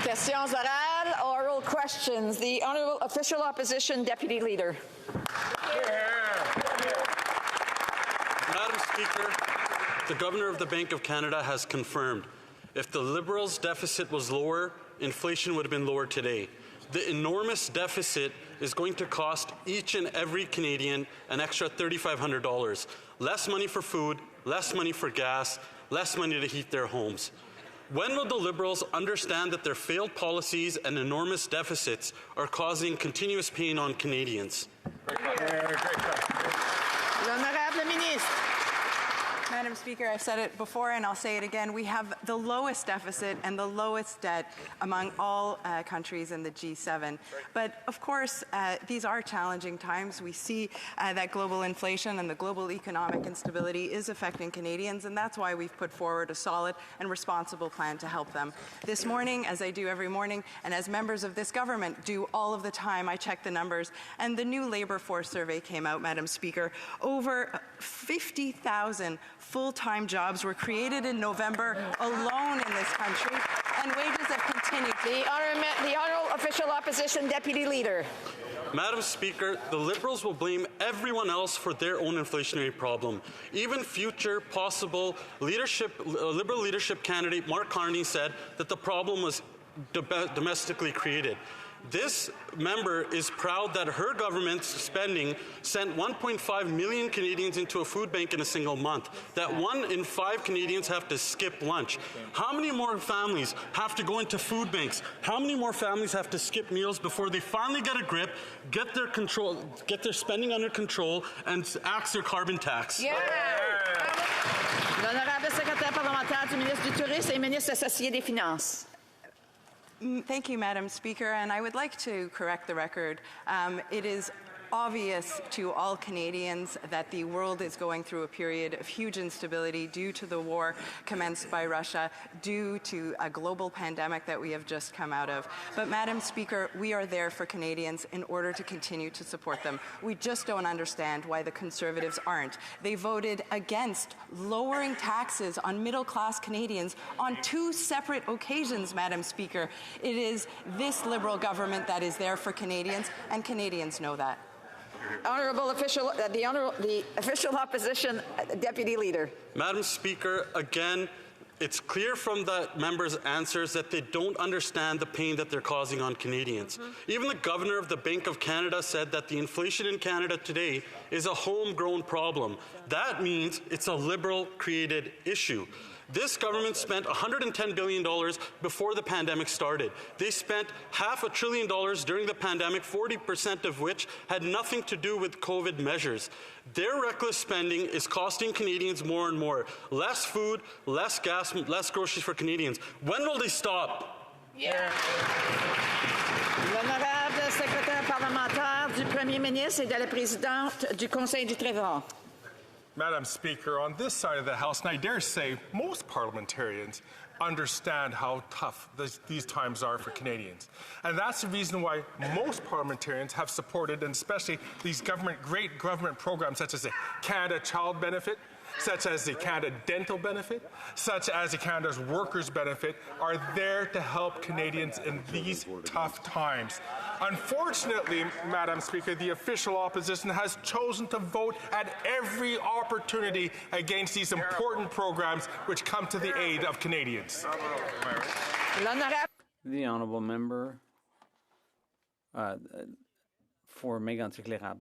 Questions orales, oral questions. The Honourable Official Opposition Deputy Leader. Madam Speaker, the Governor of the Bank of Canada has confirmed if the Liberals' deficit was lower, inflation would have been lower today. The enormous deficit is going to cost each and every Canadian an extra $3,500. Less money for food, less money for gas, less money to heat their homes. When will the Liberals understand that their failed policies and enormous deficits are causing continuous pain on Canadians? L'Honorable Ministre. Madam Speaker, I've said it before and I'll say it again. We have the lowest deficit and the lowest debt among all countries in the G7. But of course, these are challenging times. We see that global inflation and the global economic instability is affecting Canadians, and that's why we've put forward a solid and responsible plan to help them. This morning, as I do every morning, and as members of this government do all of the time, I check the numbers, and the new labour force survey came out, Madam Speaker. Over 50,000 full-time jobs were created in November alone in this country, and wages have continued. The Honourable Official Opposition Deputy Leader. Madam Speaker, the Liberals will blame everyone else for their own inflationary problem. Even future possible Liberal leadership candidate Mark Carney said that the problem was domestically created. This member is proud that her government's spending sent 1.5 million Canadians into a food bank in a single month, that 1 in 5 Canadians have to skip lunch. How many more families have to go into food banks? How many more families have to skip meals before they finally get a grip, get their spending under control, and axe their carbon tax? Yeah. L'Honorable Secrétaire parlementaire du ministre du Tourisme et ministre associé des Finances. Thank you, Madam Speaker, and I would like to correct the record. It is obvious to all Canadians that the world is going through a period of huge instability due to the war commenced by Russia, due to a global pandemic that we have just come out of. But, Madam Speaker, we are there for Canadians in order to continue to support them. We just don't understand why the Conservatives aren't. They voted against lowering taxes on middle-class Canadians on 2 separate occasions, Madam Speaker. It is this Liberal government that is there for Canadians, and Canadians know that. The Official Opposition Deputy Leader. Madam Speaker, again, it's clear from the members' answers that they don't understand the pain that they're causing on Canadians. Even the Governor of the Bank of Canada said that the inflation in Canada today is a homegrown problem. That means it's a Liberal-created issue. This government spent $110 billion before the pandemic started. They spent $500 billion during the pandemic, 40% of which had nothing to do with COVID measures. Their reckless spending is costing Canadians more and more. Less food, less gas, less groceries for Canadians. When will they stop? Yeah. L'Honorable Secrétaire parlementaire du Premier ministre et de la Présidente du Conseil du Trésor. Madam Speaker, on this side of the House, and I dare say most parliamentarians understand how tough these times are for Canadians. And that's the reason why most parliamentarians have supported, and especially these great government programs such as the Canada Child Benefit, such as the Canada Dental Benefit, such as the Canada's Workers Benefit, are there to help Canadians in these tough times. Unfortunately, Madam Speaker, the official opposition has chosen to vote at every opportunity against these important programs which come to the aid of Canadians. The honourable member for Mégantic-L'Érable.